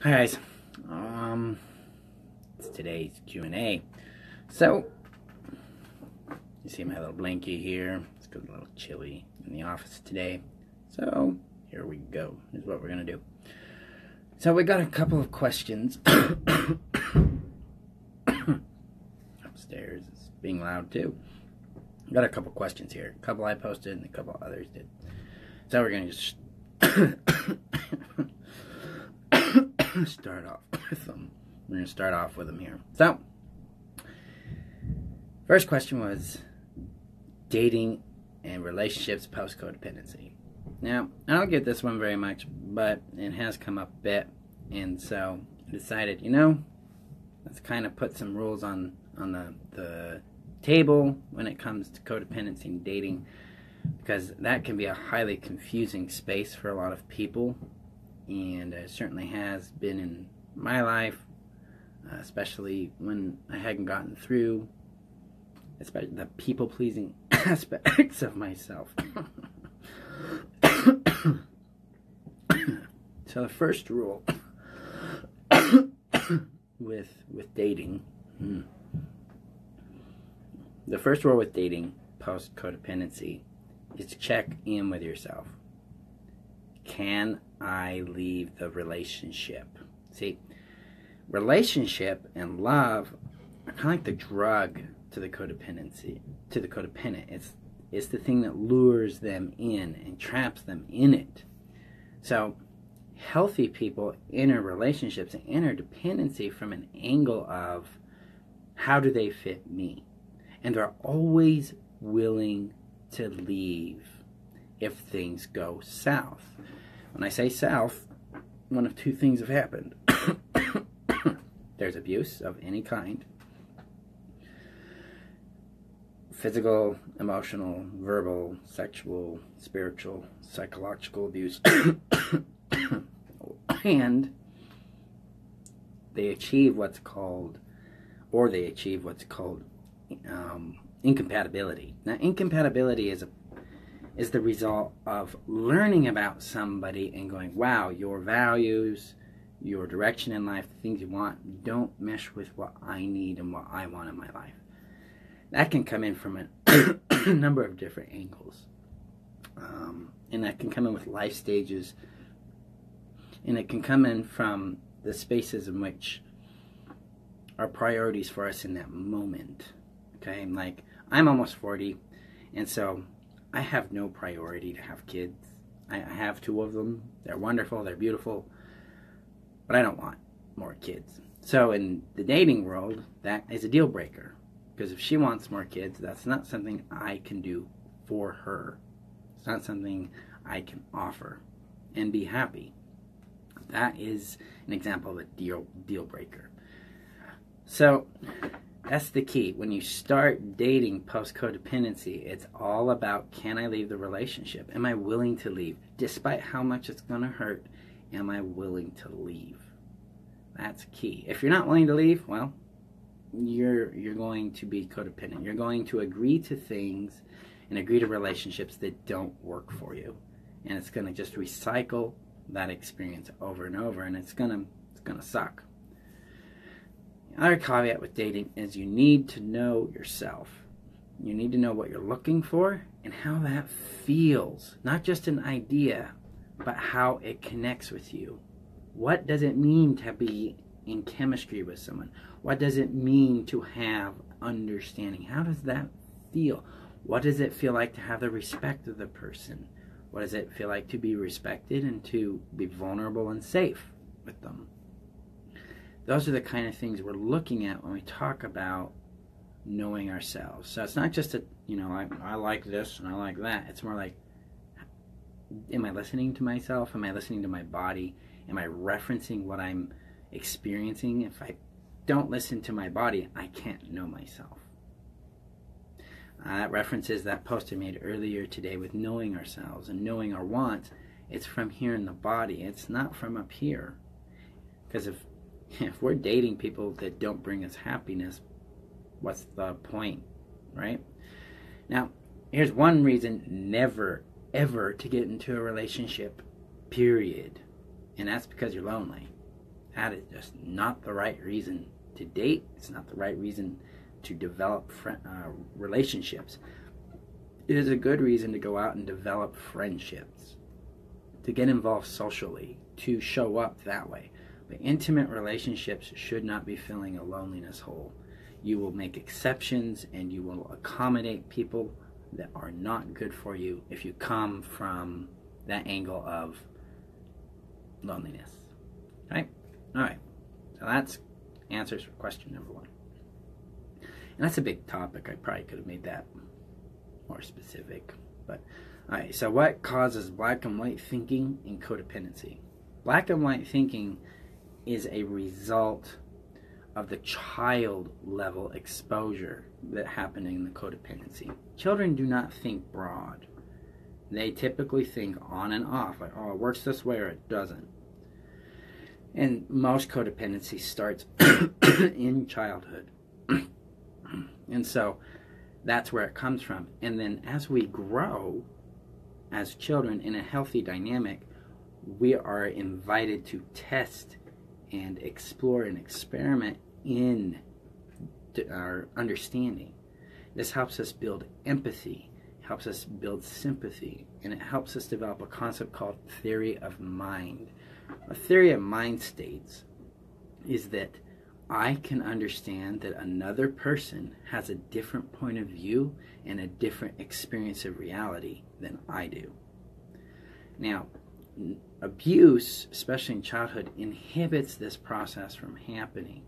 Hi guys, it's today's Q&A. So, you see my little blankie here. It's a little chilly in the office today. So, here we go. Here's what we're going to do. So, we got a couple of questions. Upstairs is being loud too. Got a couple questions here. A couple I posted and a couple others did. So, we're going to just start off with them. We're going to start off with them here. So, first question was dating and relationships post-codependency. Now, I don't get this one very much, but it has come up a bit, and so I decided, let's kind of put some rules on the table when it comes to codependency and dating, because that can be a highly confusing space for a lot of people. And it certainly has been in my life, especially when I hadn't gotten through, especially the people-pleasing aspects of myself. So the first rule with dating, the first rule with dating post-codependency is to check in with yourself. Can I leave the relationship? See, relationship and love are kind of like the drug to the codependency, to the codependent. It's the thing that lures them in and traps them in it. So, healthy people enter relationships and enter dependency from an angle of how do they fit me? And they're always willing to leave if things go south. When I say south, one of two things have happened. There's abuse of any kind. Physical, emotional, verbal, sexual, spiritual, psychological abuse. And they achieve what's called incompatibility. Now, incompatibility is the result of learning about somebody and going, wow, your values, your direction in life, the things you want, don't mesh with what I need and what I want in my life. That can come in from a number of different angles. And that can come in with life stages. And it can come in from the spaces in which are priorities for us in that moment. Okay, like, I'm almost 40, and so I have no priority to have kids. I have 2 of them. They're wonderful. They're beautiful. But I don't want more kids. So in the dating world, that is a deal breaker. Because if she wants more kids, that's not something I can do for her. It's not something I can offer and be happy. That is an example of a deal breaker. So that's the key. When you start dating post-codependency, it's all about, can I leave the relationship? Am I willing to leave? Despite how much it's going to hurt, am I willing to leave? That's key. If you're not willing to leave, well, you're going to be codependent. You're going to agree to things and agree to relationships that don't work for you. And it's going to just recycle that experience over and over, and it's going to suck. Another caveat with dating is you need to know yourself. You need to know what you're looking for and how that feels. Not just an idea, but how it connects with you. What does it mean to be in chemistry with someone? What does it mean to have understanding? How does that feel? What does it feel like to have the respect of the person? What does it feel like to be respected and to be vulnerable and safe with them? Those are the kind of things we're looking at when we talk about knowing ourselves. So it's not just I like this and I like that. It's more like, am I listening to myself? Am I listening to my body? Am I referencing what I'm experiencing? If I don't listen to my body, I can't know myself. That references that post I made earlier today with knowing ourselves and knowing our wants. It's from here in the body. It's not from up here. Because if we're dating people that don't bring us happiness, what's the point, right? Now, here's one reason never, ever to get into a relationship, period. And that's because you're lonely. That is just not the right reason to date. It's not the right reason to develop relationships. It is a good reason to go out and develop friendships, to get involved socially, to show up that way. But intimate relationships should not be filling a loneliness hole. You will make exceptions and you will accommodate people that are not good for you if you come from that angle of loneliness. Okay? Alright. So that's answers for question number 1. And that's a big topic. I probably could have made that more specific. But alright, so what causes black and white thinking in codependency? Black and white thinking is a result of the child level exposure that happened in the codependency. Children do not think broad. They typically think on and off, like, oh, it works this way or it doesn't. And most codependency starts in childhood. And so that's where it comes from. And then as we grow as children in a healthy dynamic, we are invited to test and explore and experiment in our understanding. This helps us build empathy, helps us build sympathy, and it helps us develop a concept called theory of mind. A theory of mind states is that I can understand that another person has a different point of view and a different experience of reality than I do. Now, abuse, especially in childhood, inhibits this process from happening.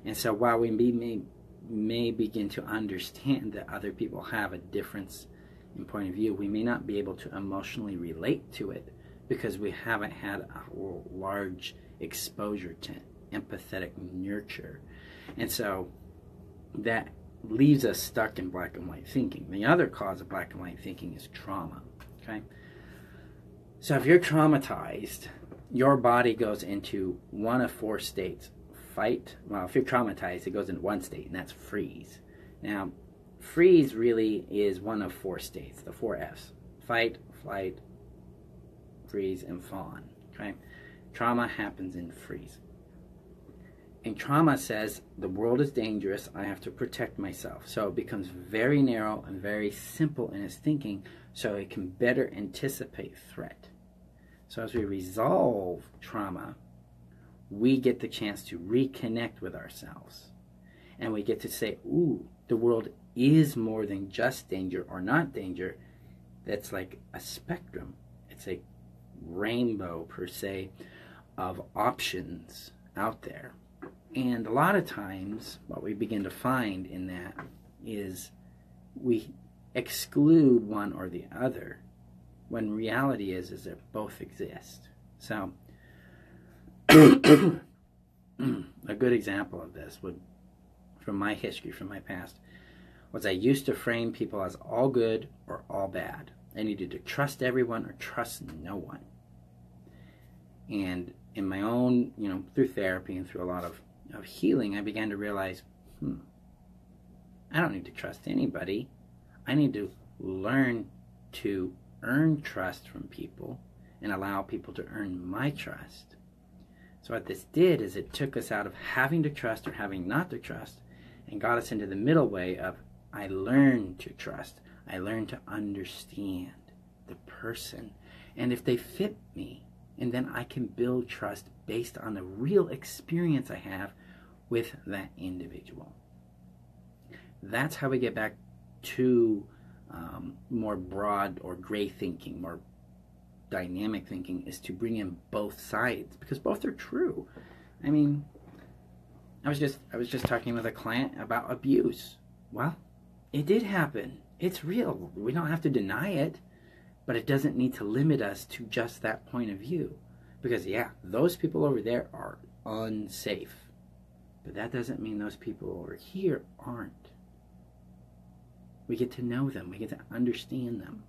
And so while we may begin to understand that other people have a difference in point of view, we may not be able to emotionally relate to it because we haven't had a large exposure to empathetic nurture. And so that leaves us stuck in black and white thinking. The other cause of black and white thinking is trauma. Okay? So if you're traumatized, your body goes into one of 4 states. Fight. Well, if you're traumatized, it goes into one state, and that's freeze. Now, freeze really is one of 4 states, the 4 F's. Fight, flight, freeze, and fawn. Okay? Trauma happens in freeze. And trauma says, the world is dangerous, I have to protect myself. So it becomes very narrow and very simple in its thinking, so it can better anticipate threat. So as we resolve trauma, we get the chance to reconnect with ourselves. And we get to say, ooh, the world is more than just danger or not danger. That's like a spectrum. It's a rainbow, per se, of options out there. And a lot of times, what we begin to find in that is we exclude one or the other, when reality is that both exist. So, a good example of this would, from my history, from my past, was I used to frame people as all good or all bad. I needed to trust everyone or trust no one. And in my own, through therapy and through a lot of healing, I began to realize, I don't need to trust anybody. I need to learn to earn trust from people and allow people to earn my trust. So what this did is it took us out of having to trust or having not to trust and got us into the middle way of I learn to trust. I learn to understand the person. And if they fit me, and then I can build trust based on the real experience I have with that individual. That's how we get back to more broad or gray thinking, more dynamic thinking, is to bring in both sides, because both are true. I mean, I was just talking with a client about abuse. Well, it did happen. It's real. We don't have to deny it, but it doesn't need to limit us to just that point of view. Because yeah, those people over there are unsafe, but that doesn't mean those people over here aren't. We get to know them. We get to understand them.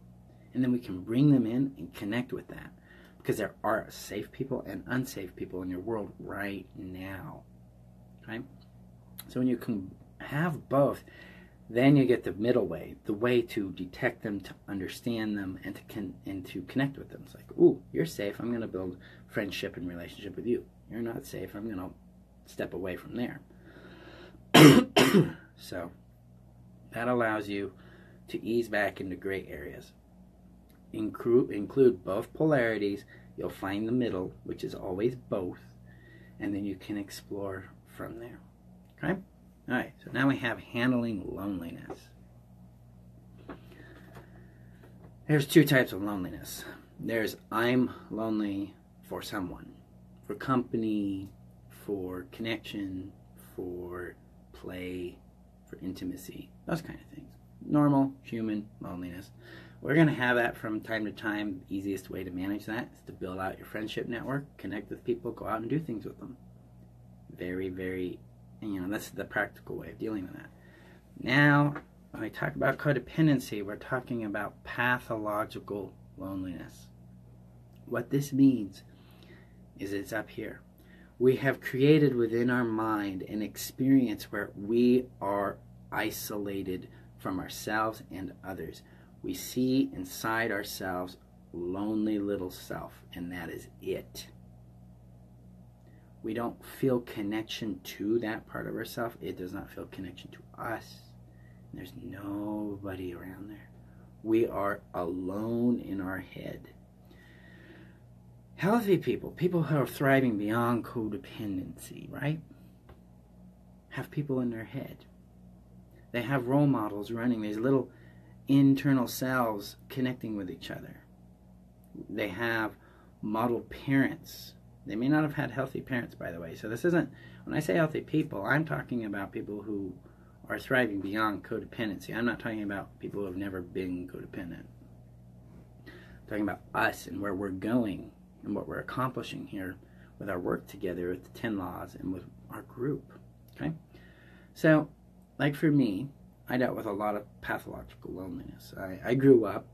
And then we can bring them in and connect with that. Because there are safe people and unsafe people in your world right now. Okay? So when you can have both, Then you get the middle way, the way to detect them, to understand them, and to connect with them. It's like, ooh, you're safe. I'm going to build friendship and relationship with you. You're not safe. I'm going to step away from there. So that allows you to ease back into gray areas. Include both polarities. You'll find the middle, which is always both, and then you can explore from there. Okay? All right, so now we have handling loneliness. There's two types of loneliness. There's I'm lonely for someone, for company, for connection, for play, for intimacy, those kind of things. Normal human loneliness. We're going to have that from time to time. The easiest way to manage that is to build out your friendship network, connect with people, go out and do things with them. Very, very, that's the practical way of dealing with that. Now, when we talk about codependency, we're talking about pathological loneliness. What this means is it's up here. We have created within our mind an experience where we are isolated from ourselves and others. We see inside ourselves lonely little self, and that is it. We don't feel connection to that part of ourselves. It does not feel connection to us. There's nobody around there. We are alone in our head. Healthy people, people who are thriving beyond codependency, right, have people in their head. They have role models running these little internal selves connecting with each other. They have model parents. They may not have had healthy parents, by the way. So this isn't, when I say healthy people, I'm talking about people who are thriving beyond codependency. I'm not talking about people who have never been codependent. I'm talking about us and where we're going and what we're accomplishing here with our work together with the 10 laws and with our group. Okay? So, like for me, I dealt with a lot of pathological loneliness. I grew up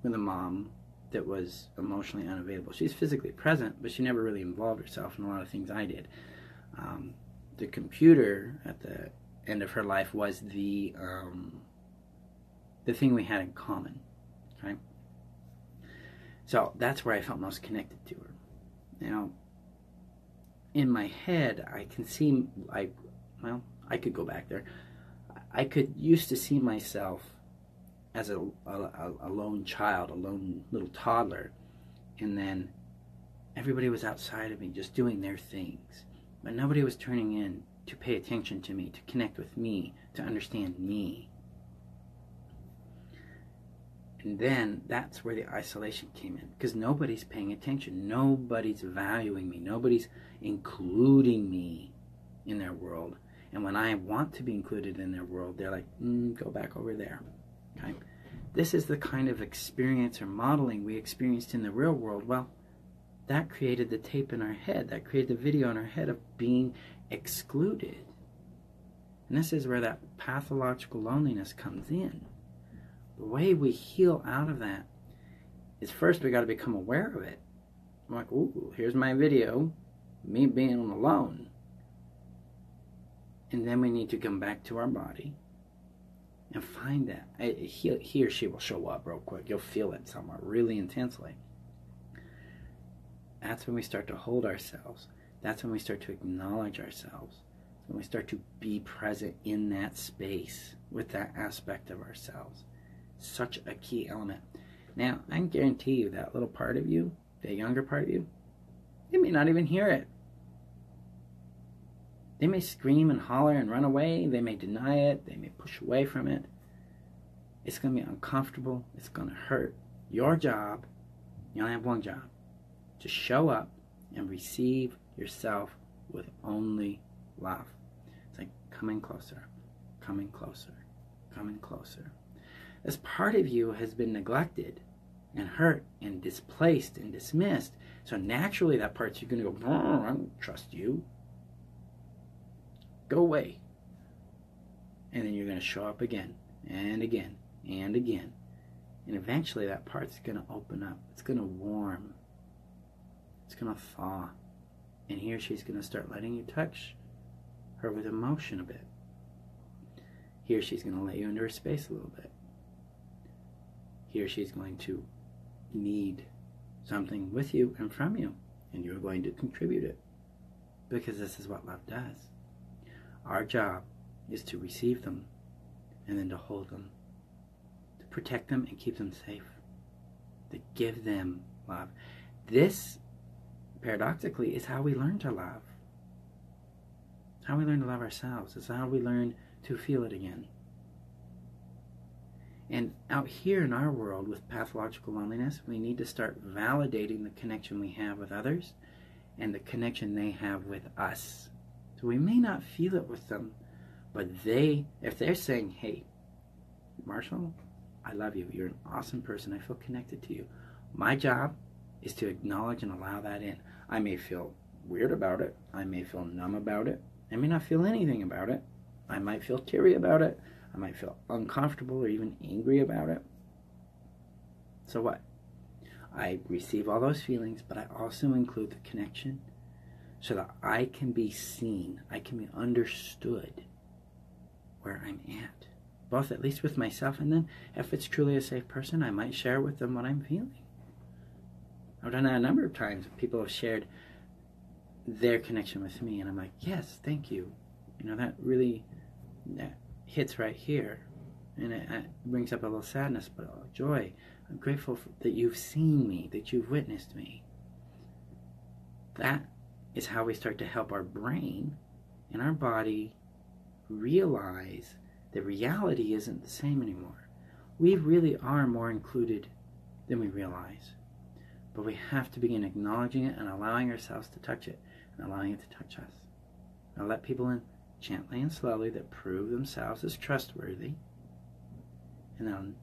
with a mom that was emotionally unavailable. She's physically present, but she never really involved herself in a lot of things I did. The computer at the end of her life was the thing we had in common. Okay? So that's where I felt most connected to her. Now, in my head, I can see, I could go back there. I used to see myself as a lone child, a lone little toddler, and then everybody was outside of me just doing their things, but nobody was turning in to pay attention to me, to connect with me, to understand me. And then that's where the isolation came in, because nobody's paying attention, nobody's valuing me, nobody's including me in their world. And when I want to be included in their world, they're like, go back over there. Okay? This is the kind of experience or modeling we experienced in the real world. Well, that created the tape in our head. That created the video in our head of being excluded. And this is where that pathological loneliness comes in. The way we heal out of that is first we got to become aware of it. I'm like, ooh, here's my video, me being alone. And then we need to come back to our body and find that. He or she will show up real quick. You'll feel it somewhere really intensely. That's when we start to hold ourselves. That's when we start to acknowledge ourselves. When we start to be present in that space with that aspect of ourselves. Such a key element. Now, I can guarantee you that little part of you, that younger part of you, they may not even hear it. They may scream and holler and run away. They may deny it. They may push away from it. It's going to be uncomfortable. It's going to hurt. Your job, you only have one job, to show up and receive yourself with only love. It's like coming closer, coming closer, coming closer. This part of you has been neglected and hurt and displaced and dismissed. So naturally that part's you're going to go, I don't trust you. Go away. And then you're going to show up again and again and again. And eventually that part's going to open up. It's going to warm. It's going to thaw. And he or she's going to start letting you touch her with emotion a bit. he or she's going to let you into her space a little bit. He or she's going to need something with you and from you, and you're going to contribute it, because this is what love does. Our job is to receive them and then to hold them, to protect them and keep them safe, to give them love. This, paradoxically, is how we learn to love. How we learn to love ourselves. It's how we learn to feel it again. And out here in our world with pathological loneliness, we need to start validating the connection we have with others and the connection they have with us. So we may not feel it with them, but if they're saying, hey, Marshall, I love you. You're an awesome person. I feel connected to you. My job is to acknowledge and allow that in. I may feel weird about it. I may feel numb about it. I may not feel anything about it. I might feel teary about it. I might feel uncomfortable or even angry about it. So what? I receive all those feelings, but I also include the connection so that I can be seen. I can be understood where I'm at. Both at least with myself, and then if it's truly a safe person, I might share with them what I'm feeling. I've done that a number of times. People have shared their connection with me, and I'm like, yes, thank you. You know, that really hits right here, and it brings up a little sadness, but joy. I'm grateful that you've seen me, that you've witnessed me. That is how we start to help our brain and our body realize that reality isn't the same anymore. We really are more included than we realize. But we have to begin acknowledging it and allowing ourselves to touch it and allowing it to touch us. Now let people in gently and slowly that prove themselves as trustworthy, and then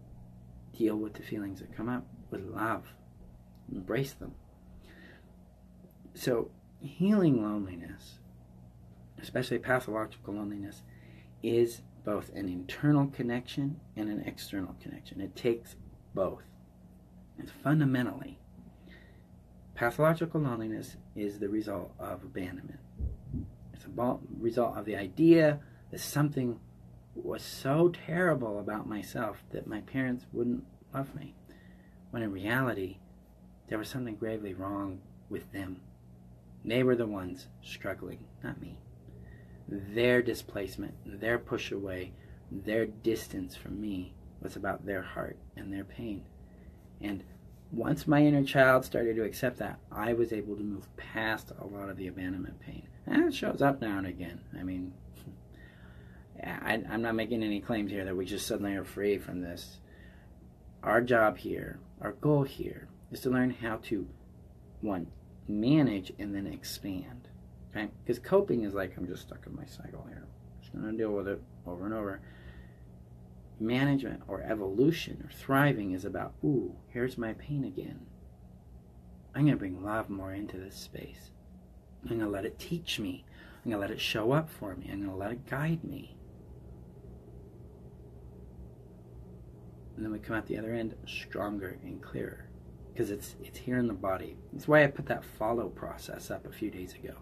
deal with the feelings that come up with love. Embrace them. So healing loneliness, especially pathological loneliness, is both an internal connection and an external connection. It takes both. And fundamentally, pathological loneliness is the result of abandonment. It's a result of the idea that something was so terrible about myself that my parents wouldn't love me, when in reality, there was something gravely wrong with them. They were the ones struggling, not me. Their displacement, their push away, their distance from me was about their heart and their pain. And once my inner child started to accept that, I was able to move past a lot of the abandonment pain. And it shows up now and again. I mean, I'm not making any claims here that we just suddenly are free from this. Our job here, our goal here, is to learn how to, one, manage and then expand. Okay? Because coping is like, I'm just stuck in my cycle here. I'm just going to deal with it over and over. Management or evolution or thriving is about, ooh, here's my pain again. I'm going to bring love more into this space. I'm going to let it teach me. I'm going to let it show up for me. I'm going to let it guide me. And then we come out the other end stronger and clearer. Because it's here in the body. That's why I put that follow process up a few days ago.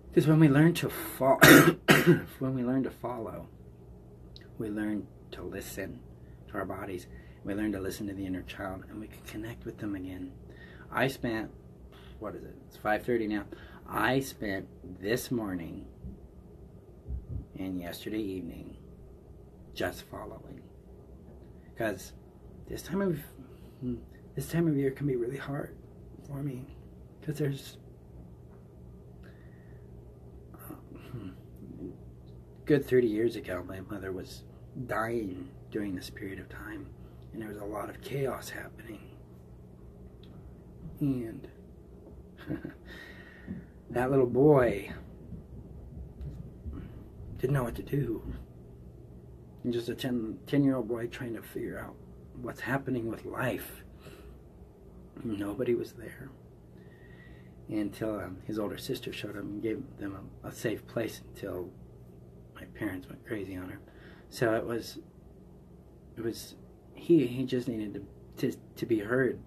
Because when we learn to follow, we learn to listen to our bodies. We learn to listen to the inner child, and we can connect with them again. I spent, what is it? It's 5:30 now. I spent this morning and yesterday evening just following. Because this time of year can be really hard for me. Because there's good 30 years ago, my mother was dying during this period of time, and there was a lot of chaos happening. And that little boy didn't know what to do. And just a 10-year-old boy trying to figure out what's happening with life. Nobody was there until his older sister showed up and gave them a safe place until my parents went crazy on her. So it was he just needed to be heard.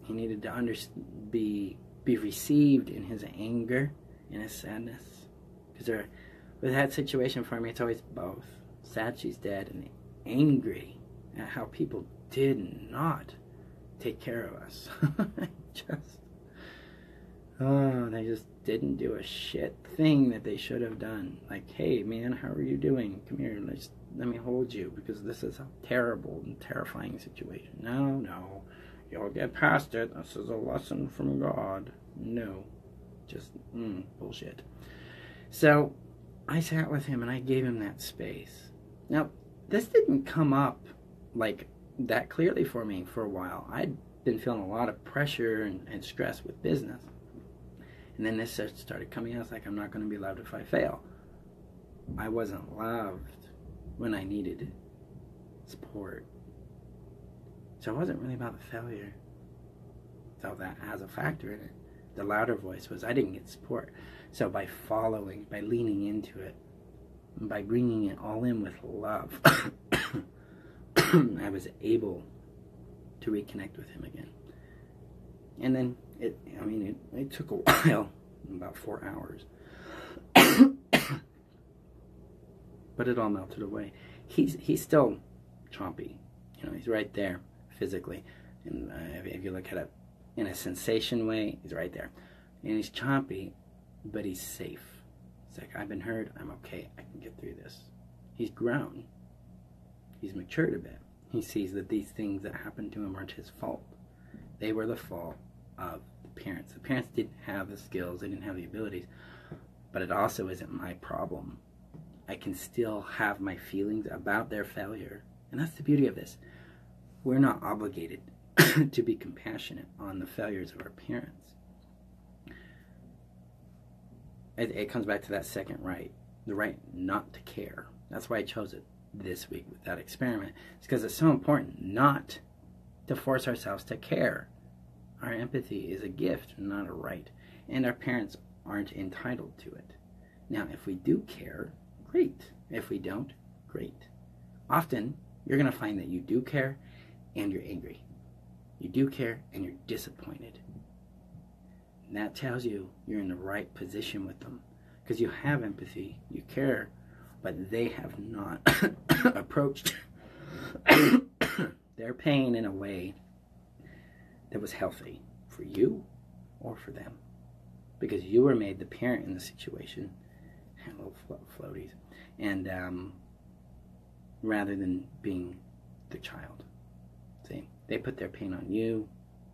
He needed to be received in his anger and his sadness. Because with that situation for me, it's always both. sad she's dead, and angry at how people did not take care of us. They just didn't do a shit thing that they should have done. Like, hey man, how are you doing? Come here, let me hold you, because this is a terrible and terrifying situation. No, you'll get past it. This is a lesson from God. No, just bullshit. So I sat with him and I gave him that space. Now, this didn't come up like that clearly for me for a while. I'd been feeling a lot of pressure and stress with business. And then this started coming out. It's like, I'm not going to be loved if I fail. I wasn't loved when I needed support. So it wasn't really about the failure. So that has a factor in it. The louder voice was I didn't get support. So by following, by leaning into it, by bringing it all in with love, I was able to reconnect with him again. And then it took a while, about 4 hours. But it all melted away. He's still chompy. He's right there physically. And if you look at it in a sensation way, he's right there. And he's chompy, but he's safe. It's like, I've been hurt, I'm okay, I can get through this. He's grown. He's matured a bit. He sees that these things that happened to him aren't his fault. They were the fault of the parents. The parents didn't have the skills, they didn't have the abilities, but it also isn't my problem. I can still have my feelings about their failure. And that's the beauty of this. We're not obligated to be compassionate on the failures of our parents. It comes back to that second right, the right not to care. That's why I chose it this week with that experiment. It's because it's so important not to force ourselves to care. Our empathy is a gift, not a right. And our parents aren't entitled to it. Now, if we do care, great. If we don't, great. Often, you're going to find that you do care and you're angry. You do care and you're disappointed. And that tells you you're in the right position with them. Because you have empathy, you care, but they have not approached their pain in a way that was healthy for you or for them. Because you were made the parent in the situation, little floaties, and rather than being the child. See, they put their pain on you,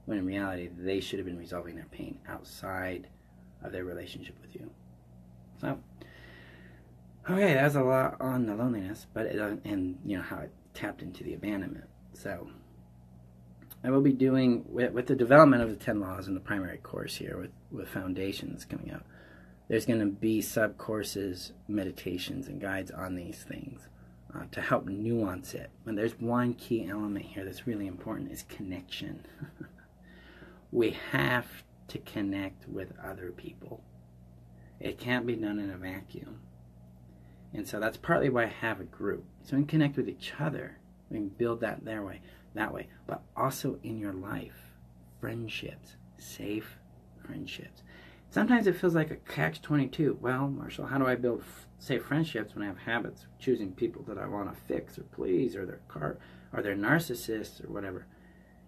when in reality they should have been resolving their pain outside of their relationship with you. So, okay, that's a lot on the loneliness, but and how it tapped into the abandonment. So, I will be doing, with the development of the 10 laws in the primary course here, with foundations coming up, there's going to be sub-courses, meditations, and guides on these things to help nuance it. And there's one key element here that's really important, is connection. We have to connect with other people. It can't be done in a vacuum. And so that's partly why I have a group. So we can connect with each other. We can build that that way. But also in your life, friendships, safe friendships. Sometimes it feels like a catch-22. Well, Marshall, how do I build safe friendships when I have habits of choosing people that I want to fix or please, or they're narcissists or whatever?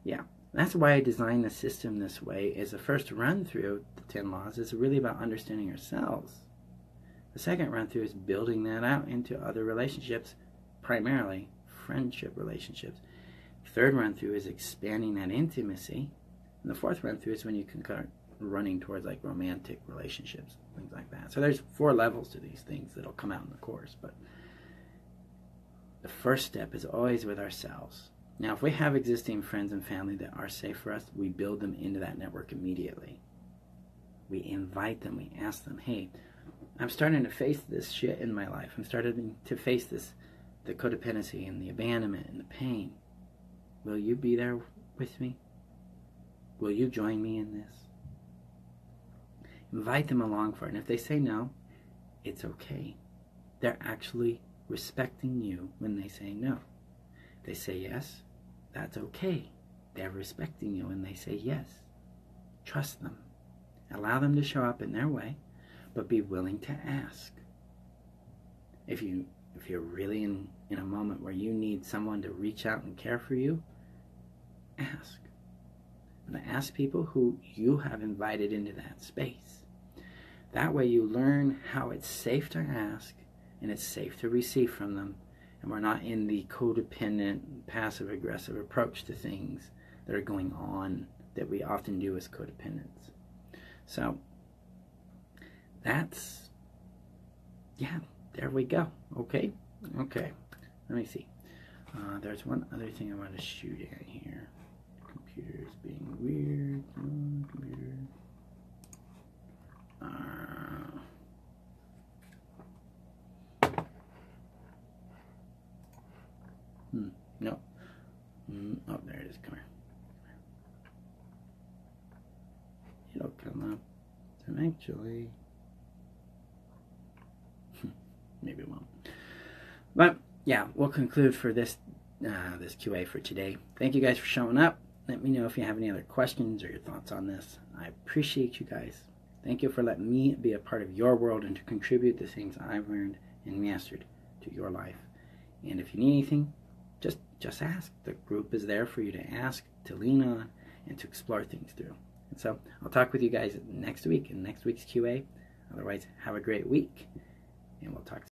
Yeah, that's why I designed the system this way. Is the first run through the 10 laws is really about understanding ourselves. The second run through is building that out into other relationships, primarily friendship relationships. The third run through is expanding that intimacy. And the fourth run through is when you can start running towards like romantic relationships, things like that. So there's 4 levels to these things that'll come out in the course. But the first step is always with ourselves. Now, if we have existing friends and family that are safe for us, we build them into that network immediately. We invite them, we ask them, hey, I'm starting to face this shit in my life. I'm starting to face the codependency and the abandonment and the pain. Will you be there with me? Will you join me in this? Invite them along for it. And if they say no, it's okay. They're actually respecting you when they say no. If they say yes, that's okay. They're respecting you when they say yes. Trust them. Allow them to show up in their way, but be willing to ask. If you if you're really in a moment where you need someone to reach out and care for you, ask. And ask people who you have invited into that space. That way you learn how it's safe to ask and it's safe to receive from them. And we're not in the codependent, passive-aggressive approach to things that are going on that we often do as codependents. So that's, yeah, there we go. Okay, let me see. There's one other thing I want to shoot at here. Computer is being weird. Computer. No. Oh, there it is. Come here. It'll come up eventually. Maybe it won't. But yeah, we'll conclude for this this QA for today. Thank you guys for showing up. Let me know if you have any other questions or your thoughts on this. I appreciate you guys. Thank you for letting me be a part of your world and to contribute the things I've learned and mastered to your life. And if you need anything, just ask. The group is there for you to ask, to lean on, and to explore things through. And so I'll talk with you guys next week in next week's QA. Otherwise, have a great week, and we'll talk soon.